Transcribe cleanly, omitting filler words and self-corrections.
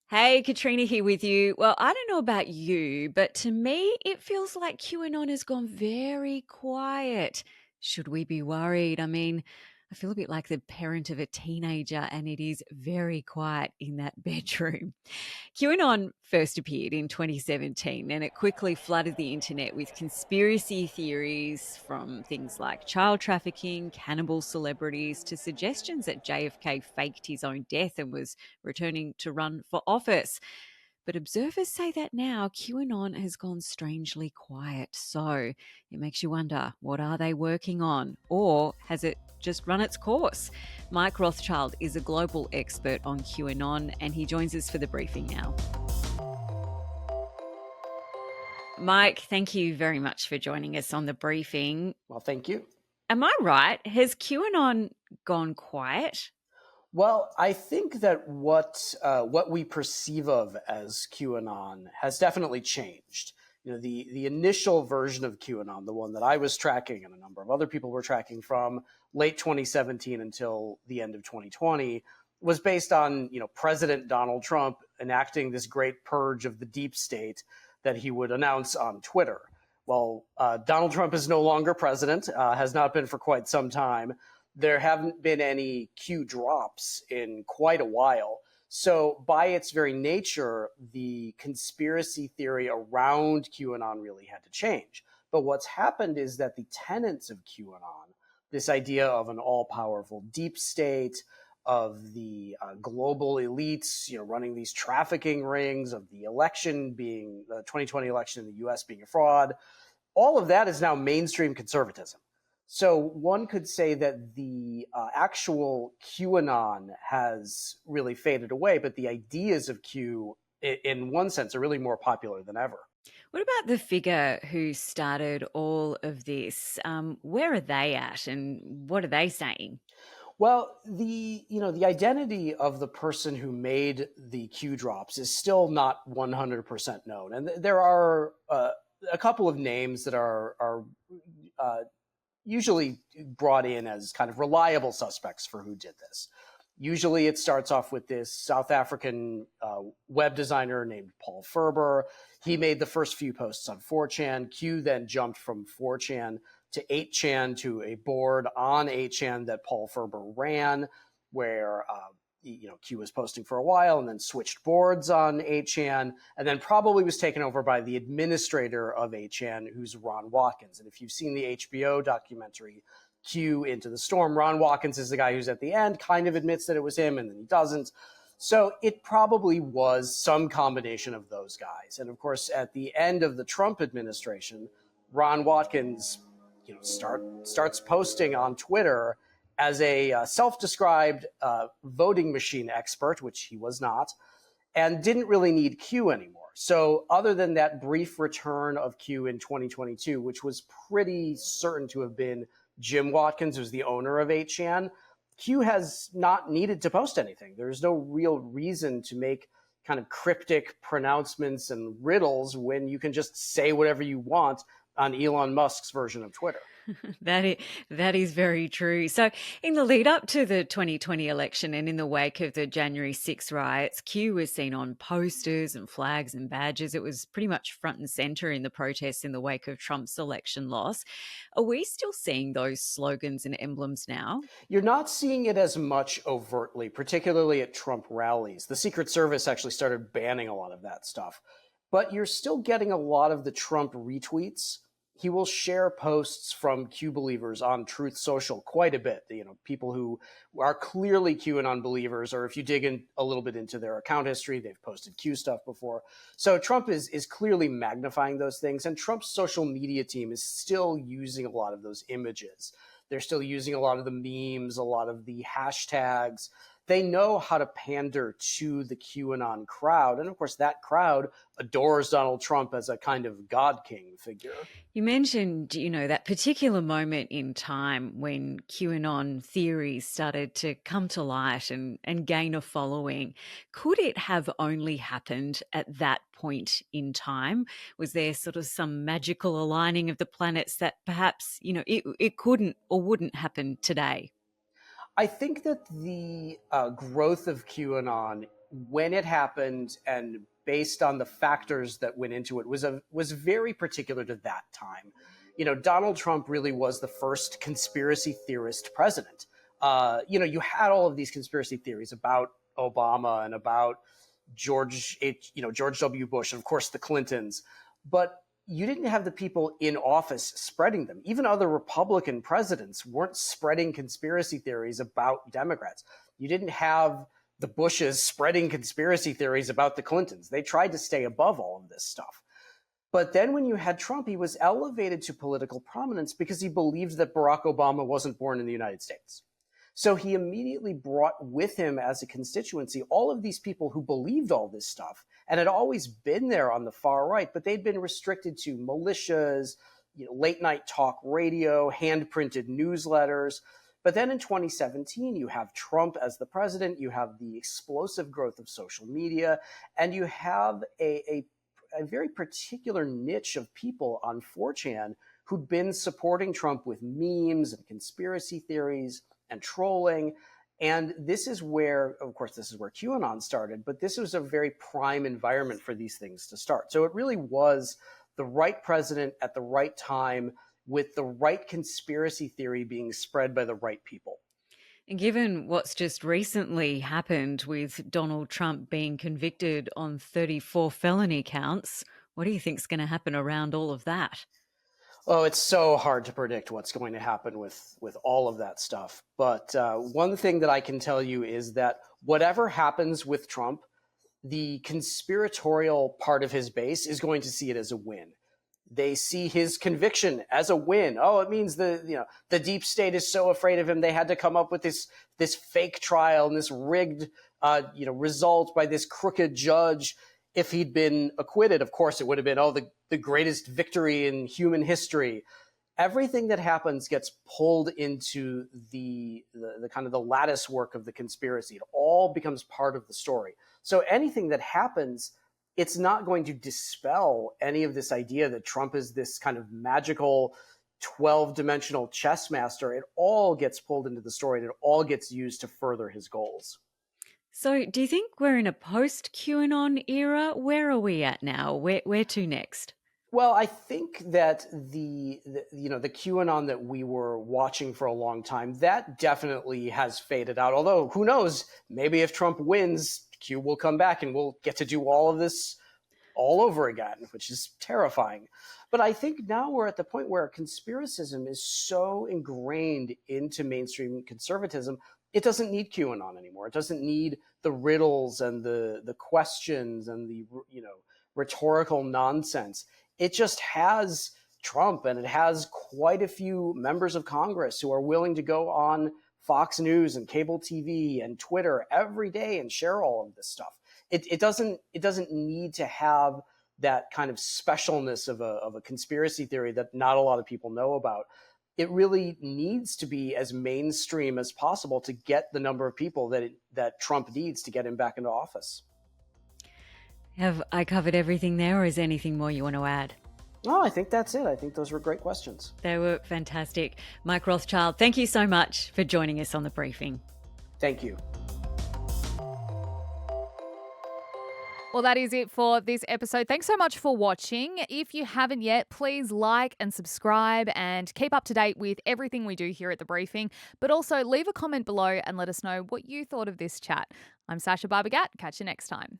Hey, Katrina here with you. Well, I don't know about you, but to me, it feels like QAnon has gone very quiet. Should we be worried? I mean, I feel a bit like the parent of a teenager, and it is very quiet in that bedroom. QAnon first appeared in 2017 and it quickly flooded the internet with conspiracy theories from things like child trafficking, cannibal celebrities, to suggestions that JFK faked his own death and was returning to run for office. But observers say that now QAnon has gone strangely quiet. So it makes you wonder, what are they working on? Or has it just run its course? Mike Rothschild is a global expert on QAnon and he joins us for the briefing now. Mike, thank you very much for joining us on the briefing. Well, thank you. Am I right? Has QAnon gone quiet? Well, I think that what we perceive of as QAnon has definitely changed. The initial version of QAnon, the one that I was tracking and a number of other people were tracking from late 2017 until the end of 2020, was based on President Donald Trump enacting this great purge of the deep state that he would announce on Twitter. Well, Donald Trump is no longer president, has not been for quite some time. There haven't been any Q drops in quite a while. So by its very nature, the conspiracy theory around QAnon really had to change. But what's happened is that the tenets of QAnon, this idea of an all-powerful deep state, of the global elites, running these trafficking rings, of the 2020 election in the U.S. being a fraud, all of that is now mainstream conservatism. So one could say that the actual QAnon has really faded away, but the ideas of Q, in one sense, are really more popular than ever. What about the figure who started all of this? Where are they at and what are they saying? Well, the identity of the person who made the Q drops is still not 100% known, and there are a couple of names that are usually brought in as kind of reliable suspects for who did this. Usually it starts off with this South African web designer named Paul Ferber. He made the first few posts on 4chan. Q then jumped from 4chan to 8chan to a board on 8chan that Paul Ferber ran, where Q was posting for a while and then switched boards on 8chan, and then probably was taken over by the administrator of 8chan, who's Ron Watkins. And if you've seen the HBO documentary Q Into the Storm, Ron Watkins is the guy who's at the end, kind of admits that it was him and then he doesn't. So it probably was some combination of those guys. And of course, at the end of the Trump administration, Ron Watkins starts posting on Twitter as a self-described voting machine expert, which he was not, and didn't really need Q anymore. So other than that brief return of Q in 2022, which was pretty certain to have been Jim Watkins, who's the owner of 8chan, Q has not needed to post anything. There's no real reason to make kind of cryptic pronouncements and riddles when you can just say whatever you want on Elon Musk's version of Twitter. That is very true. So, in the lead up to the 2020 election and in the wake of the January 6 riots, Q was seen on posters and flags and badges. It was pretty much front and center in the protests in the wake of Trump's election loss. Are we still seeing those slogans and emblems now? You're not seeing it as much overtly, particularly at Trump rallies. The Secret Service actually started banning a lot of that stuff. But you're still getting a lot of the Trump retweets. He will share posts from Q believers on Truth Social quite a bit. People who are clearly QAnon believers, or if you dig in a little bit into their account history, they've posted Q stuff before. So Trump is clearly magnifying those things, and Trump's social media team is still using a lot of those images. They're still using a lot of the memes, a lot of the hashtags. They know how to pander to the QAnon crowd. And of course, that crowd adores Donald Trump as a kind of God King figure. You mentioned, that particular moment in time when QAnon theories started to come to light and gain a following. Could it have only happened at that point in time? Was there sort of some magical aligning of the planets that perhaps, it couldn't or wouldn't happen today? I think that the growth of QAnon when it happened and based on the factors that went into it was very particular to that time. Donald Trump really was the first conspiracy theorist president. You had all of these conspiracy theories about Obama and about George W. Bush, and of course the Clintons, but you didn't have the people in office spreading them. Even other Republican presidents weren't spreading conspiracy theories about Democrats. You didn't have the Bushes spreading conspiracy theories about the Clintons. They tried to stay above all of this stuff. But then when you had Trump, he was elevated to political prominence because he believed that Barack Obama wasn't born in the United States. So he immediately brought with him as a constituency all of these people who believed all this stuff and had always been there on the far right, but they'd been restricted to militias, late night talk radio, hand-printed newsletters. But then in 2017, you have Trump as the president, you have the explosive growth of social media, and you have a very particular niche of people on 4chan who'd been supporting Trump with memes and conspiracy theories and trolling. And this is where, of course, this is where QAnon started, but this was a very prime environment for these things to start. So it really was the right president at the right time with the right conspiracy theory being spread by the right people. And given what's just recently happened with Donald Trump being convicted on 34 felony counts, what do you think is going to happen around all of that? Oh, it's so hard to predict what's going to happen with all of that stuff. But one thing that I can tell you is that whatever happens with Trump, the conspiratorial part of his base is going to see it as a win. They see his conviction as a win. Oh, it means the deep state is so afraid of him, they had to come up with this fake trial and this rigged result by this crooked judge. If he'd been acquitted, of course, it would have been, the greatest victory in human history. Everything that happens gets pulled into the kind of the lattice work of the conspiracy. It all becomes part of the story. So anything that happens, it's not going to dispel any of this idea that Trump is this kind of magical 12-dimensional chess master. It all gets pulled into the story and it all gets used to further his goals. So do you think we're in a post-QAnon era? Where are we at now? Where to next? Well, I think that the QAnon that we were watching for a long time, that definitely has faded out. Although, who knows, maybe if Trump wins, Q will come back and we'll get to do all of this all over again, which is terrifying. But I think now we're at the point where conspiracism is so ingrained into mainstream conservatism, it doesn't need QAnon anymore. It doesn't need the riddles and the questions and the rhetorical nonsense. It just has Trump, and it has quite a few members of Congress who are willing to go on Fox News and cable TV and Twitter every day and share all of this stuff. It doesn't need to have that kind of specialness of a conspiracy theory that not a lot of people know about. It really needs to be as mainstream as possible to get the number of people that Trump needs to get him back into office. Have I covered everything there, or is there anything more you want to add? No, I think that's it. I think those were great questions. They were fantastic. Mike Rothschild, thank you so much for joining us on The Briefing. Thank you. Well, that is it for this episode. Thanks so much for watching. If you haven't yet, please like and subscribe and keep up to date with everything we do here at The Briefing. But also leave a comment below and let us know what you thought of this chat. I'm Sasha Barbagat. Catch you next time.